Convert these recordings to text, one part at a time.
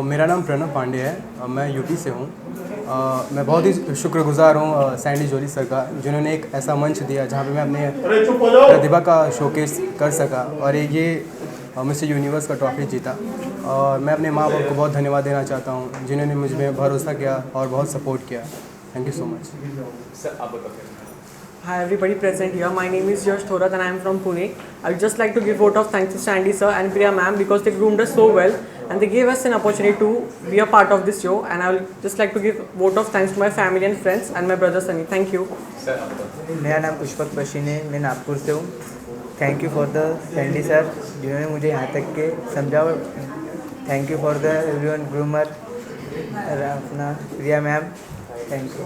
मेरा नाम प्रणव पांडे है। मैं यूपी से हूँ। मैं बहुत ही शुक्रगुज़ार हूँ सैंडी जोली सर का, जिन्होंने एक ऐसा मंच दिया जहाँ पे मैं अपने प्रतिभा का शोकेस कर सका और ये मिस्टर यूनिवर्स का ट्रॉफी जीता। और मैं अपने माँ बाप को बहुत धन्यवाद देना चाहता हूँ, जिन्होंने मुझ में भरोसा किया और बहुत सपोर्ट किया। Thank you so much. Sir आप बताइए। Hi everybody present here. My name is Yash Thorat and I am from Pune. I would just like to give vote of thanks to Sandy sir and Priya ma'am because they groomed us so well and they gave us an opportunity to be a part of this show, and I will just like to give vote of thanks to my family and friends and my brother Sunny. Thank you. Sir आप बताइए। मेरा नाम पुष्पक पशीन है, मैं नागपुर से हूँ। Thank you for the Sandy sir जिन्होंने मुझे यहाँ तक के समझा। Thank you for the everyone groomer अपना प्रिया मैम। Thank you.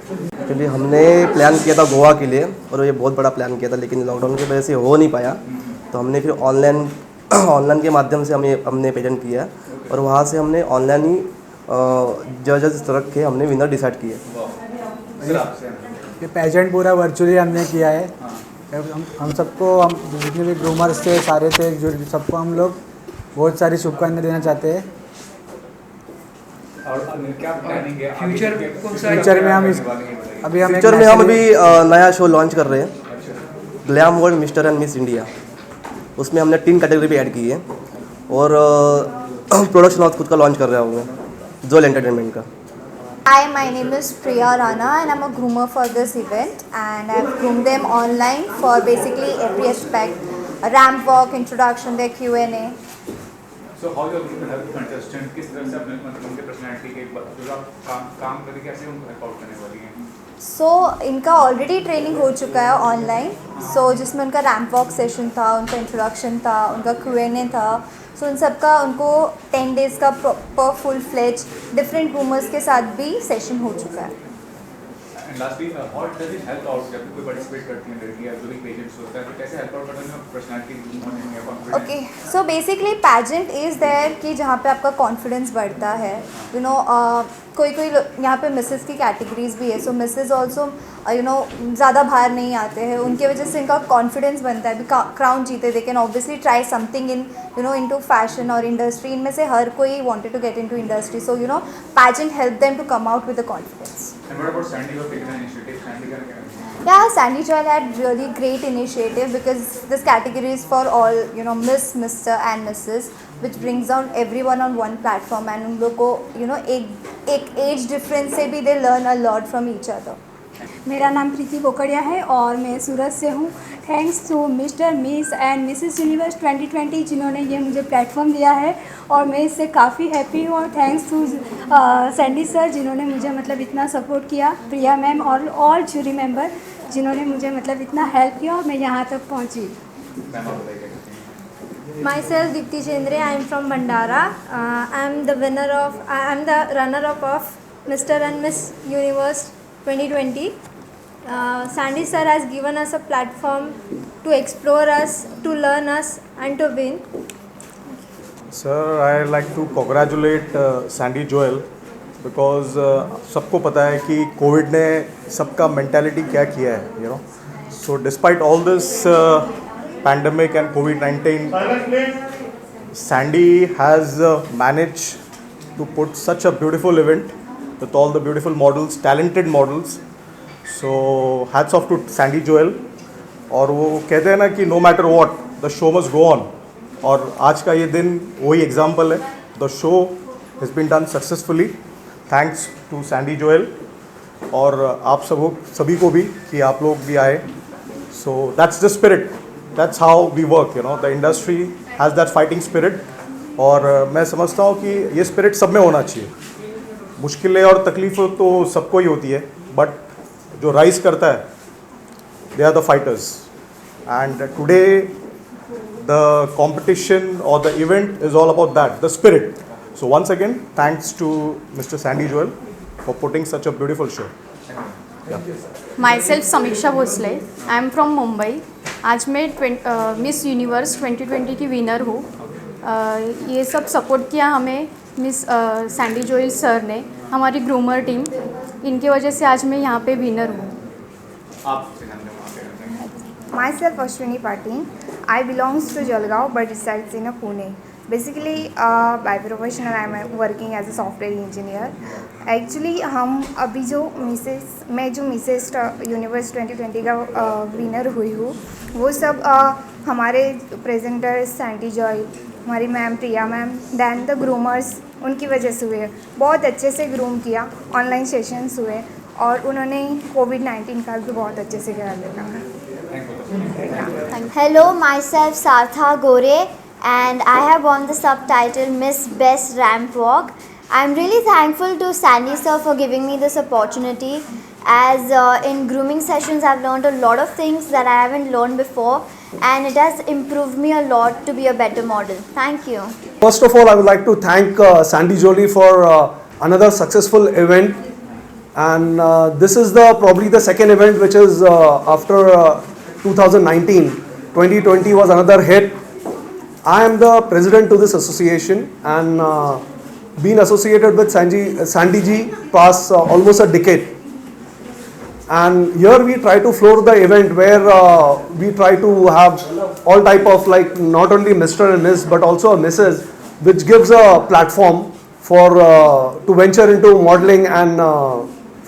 एक्चुअली हमने प्लान किया था गोवा के लिए और ये बहुत बड़ा प्लान किया था, लेकिन लॉकडाउन की वजह से हो नहीं पाया। तो हमने फिर ऑनलाइन के माध्यम से हमने प्रेजेंट किया और वहाँ से हमने ऑनलाइन ही जजेस रख के हमने विनर डिसाइड किए। सर आपसे ये पेजेंट पूरा वर्चुअली हमने किया है। हम सबको, हम जितने भी ग्रूमर्स थे सारे थे, जो सबको हम लोग बहुत सारी शुभकामनाएं देना चाहते हैं। और क्या प्लानिंग है फ्यूचर फ्यूचर में हम फ्यूचर में हम अभी नया शो लॉन्च कर रहे हैं, glam world mister and miss India. उसमें हमने 3 कैटेगरी भी ऐड की है और प्रोडक्शन हाउस खुद का लॉन्च कर रहा हूँ मैं, जोल एंटरटेनमेंट का। Hi, my name is Priya Rana and I'm a groomer for this event, and I've groomed them online for basically every aspect, ramp walk, introduction, their Q&A. So how you are going to help contestant, किस तरह से अपने मतलब उनके personality के जो आप काम करके कैसे उनको हेल्प आउट करने वाली हैं? So इनका ऑलरेडी ट्रेनिंग हो चुका है ऑनलाइन, सो जिसमें उनका रैम्प वॉक सेशन था, उनका इंट्रोडक्शन था, उनका Q&A था। सो उन सब का उनको 10 डेज़ का प्रॉपर फुल फ्लेज डिफरेंट ग्रूमर्स के साथ भी सेशन हो चुका है। And lastly how does it help out जब कोई पार्टिसिपेट करती है लड़की या जो भी पेजेंट्स होता है, तो कैसे हेल्प आउट करने में पर्सनालिटी होने में confidence? Okay, so basically pageant is there कि जहाँ पे आपका कॉन्फिडेंस बढ़ता है। यू नो कोई यहाँ पे मिसेस की कैटेगरीज भी है, सो मिसेस ऑल्सो ज़्यादा बाहर नहीं आते हैं, उनकी वजह से इनका कॉन्फिडेंस बनता है। क्राउन जीते, they can obviously try something into fashion और इंडस्ट्री। इनमें से हर कोई wanted to get into industry, so pageant help them to come out with the confidence. And what about Sandy? You have taken an initiative. Sandy can Yeah, Sandy Joel had really great initiative because this category is for all, Miss, Mr. and Mrs., which brings down everyone on one platform, and उन लोग को एक age difference से भी they learn a lot from each other. मेरा नाम प्रीति बोकड़िया है और मैं सूरत से हूँ। Thanks to mister miss and Mrs universe 2020 जिन्होंने ये मुझे प्लेटफॉर्म दिया है और मैं इससे काफ़ी हैप्पी हूँ। और थैंक्स टू सैंडी सर जिन्होंने मुझे मतलब इतना सपोर्ट किया, प्रिया मैम और ऑल जूरी मेंबर जिन्होंने मुझे मतलब इतना हेल्प किया और मैं यहाँ तक पहुँची। Myself Deepti Chendre, I am from Bandara. I am the runner-up of Mr. and Miss Universe 2020. Sandy sir has given us a platform to explore us, to learn us and to win. Sir, I like to congratulate Sandy Joel because सबको पता है कि Covid ने सबका mentality क्या किया है, So despite all this pandemic and COVID-19, Sandy has managed to put such a beautiful event with all the beautiful models, talented models. So hats off to Sandy Joel. और वो कहते हैं ना कि no matter what, the show must go on. और आज का ये दिन वही एग्जाम्पल है। The show has been done successfully. Thanks to Sandy Joel. और आप सभी को भी कि आप लोग भी आए। So that's the spirit. That's how we work. The industry has that fighting spirit. और मैं समझता हूँ कि ये spirit सब में होना चाहिए। मुश्किलें और तकलीफ़ें तो सबको ही होती है, बट जो राइज करता है, they are the fighters. And today the competition or the event is all about that, the spirit. So once again, thanks to Mr. Sandy Joel for putting such a beautiful show. Myself Samiksha Bhosle, I am from Mumbai. आज मैं miss universe 2020 की winner हूँ। ये सब support किया हमें miss Sandy Joel sir ने, हमारी ग्रूमर टीम, इनकी वजह से आज मैं यहाँ पे विनर हूँ। Myself Ashwini Patil. I belongs to Jalgaon but resides in Pune. Basically by professional I am working as a software engineer. Actually हम अभी जो मिसेस यूनिवर्स 2020 का विनर हुई हूँ, वो सब हमारे प्रेजेंटर सैंडी जॉय, हमारी ma'am Priya ma'am, then the groomers, उनकी वजह से हुए। बहुत अच्छे से ग्रूम किया, ऑनलाइन सेशंस हुए और उन्होंने कोविड-19 का भी बहुत अच्छे से ख्याल रखा। Hello, myself Sartha Gore, and I have won the subtitle Miss Best Ramp Walk. I'm really thankful to Sandy sir for giving me this opportunity, as in grooming sessions I've learned a lot of things that I haven't learned before, and it has improved me a lot to be a better model. Thank you. First of all, I would like to thank Sandy Jolie for another successful event, and this is probably the second event which is after 2019. 2020 was another hit. I am the president to this association, and been associated with Sandy ji past almost a decade. And here we try to floor the event where we try to have all type of, like, not only Mr. and Miss but also a Mrs., which gives a platform for to venture into modeling and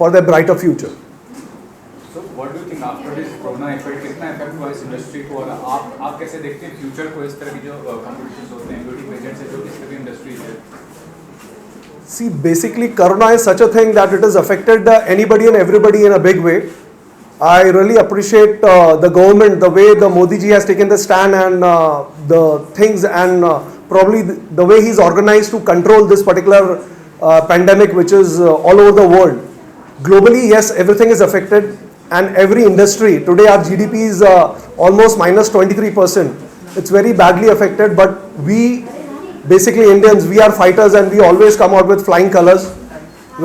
for their brighter future. So what do you think after this corona effect कितना effect हुआ इस industry को, और आप कैसे देखते हैं future को, इस तरह की जो कॉम्पिटिशन्स होते हैं ब्यूटी पेजेंट्स से, जो इस तरह की इंडस्ट्रीज है? See, basically corona is such a thing that it has affected anybody and everybody in a big way. I really appreciate the government, the way the Modi ji has taken the stand, and the things, and probably the way he's organized to control this particular pandemic, which is all over the world. Globally, yes, everything is affected, and every industry today, our GDP is almost minus 23%. It's very badly affected, but we basically Indians, we are fighters, and we always come out with flying colors.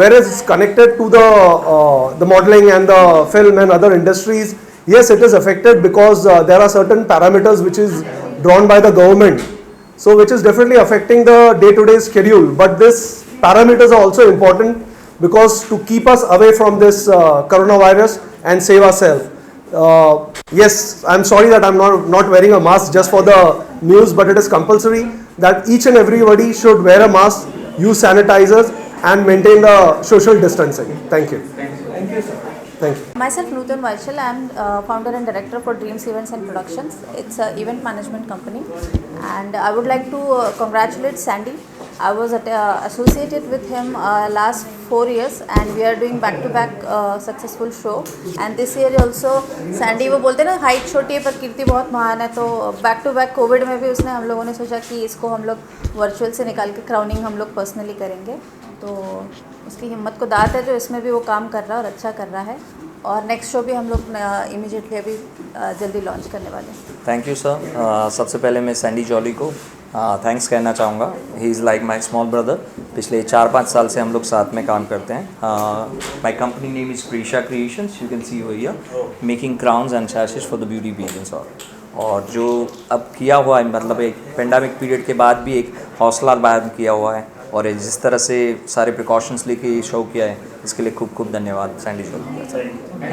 Whereas it's connected to the modeling and the film and other industries, yes, it is affected because there are certain parameters which is drawn by the government, so which is definitely affecting the day-to-day schedule. But these parameters are also important because to keep us away from this coronavirus and save ourselves. Yes, I'm sorry that I'm not wearing a mask just for the news, but it is compulsory that each and everybody should wear a mask, use sanitizers, and maintain the social distancing. Thank you. Thank you, sir. Thank you. Myself Nutan Vaishal, I am founder and director for Dreams Events and Productions. It's an event management company, and I would like to congratulate Sandy. I was associated with him last 4 years, and we are doing back-to-back successful show. And this year also, Sandy वो बोलते हैं ना, height छोटी है पर कीर्ति बहुत महान है, तो back-to-back कोविड में भी उसने, हम लोगों ने सोचा कि इसको हम लोग वर्चुअल से निकाल के क्राउनिंग हम लोग पर्सनली करेंगे। तो उसकी हिम्मत को दात है जो इसमें भी वो काम कर रहा है और अच्छा कर रहा है, और नेक्स्ट शो भी हम लोग इमीडिएटली अभी जल्दी लॉन्च करने वाले हैं। Thank you sir. सबसे पहले मैं सैंडी जॉली को थैंक्स कहना चाहूँगा। He is like my small brother. पिछले 4-5 साल से हम लोग साथ में काम करते हैं। My company name is Preesha creations, you can see over here, making crowns and sashes for the beauty pageants. और जो अब किया हुआ है, मतलब एक पेंडेमिक पीरियड के बाद भी एक हौसला बयान किया हुआ है, और जिस तरह से सारे प्रिकॉशंस लेके शो किया है, इसके लिए खूब खूब धन्यवाद सैंडी जॉली।